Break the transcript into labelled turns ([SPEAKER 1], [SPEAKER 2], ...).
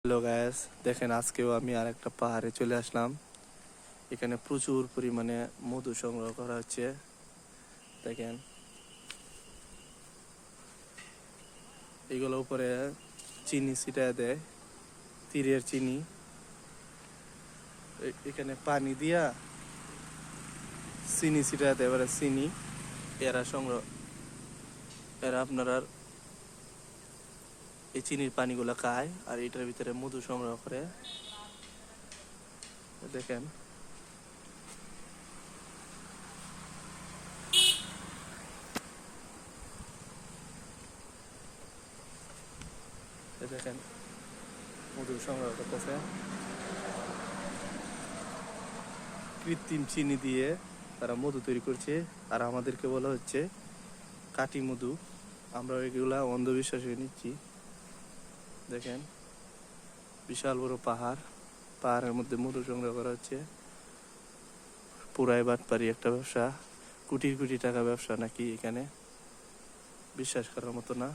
[SPEAKER 1] Hello guys, দেখেন আজকেও আমি আরেকটা পাহাড়ে চলে আসলাম। এখানে প্রচুর পরিমাণে মধু সংগ্রহ করা হচ্ছে। দেখেন এগুলো উপরে চিনি ছিটায় দেয়, তীরের চিনি। এখানে পানি দিয়া চিনি ছিটায় দেয়, এবারে চিনি এরা আপনারা এই চিনির পানিগুলো খায় আর এটার ভিতরে মধু সংগ্রহ করে। দেখেন দেখেন মধু সংগ্রহ করতেছে কৃত্রিম চিনি দিয়ে। তারা মধু তৈরি করছে আর আমাদেরকে বলা হচ্ছে কাটি মধু। আমরা এগুলা অন্ধবিশ্বাসে নিচ্ছি। দেখেন বিশাল বড় পাহাড়, পাহাড়ের মধ্যে মধু সংগ্রহ করা হচ্ছে। পুরাই বাটপারি একটা ব্যবসা, কোটি কোটি টাকা ব্যবসা নাকি এখানে, বিশ্বাস করার মতো না।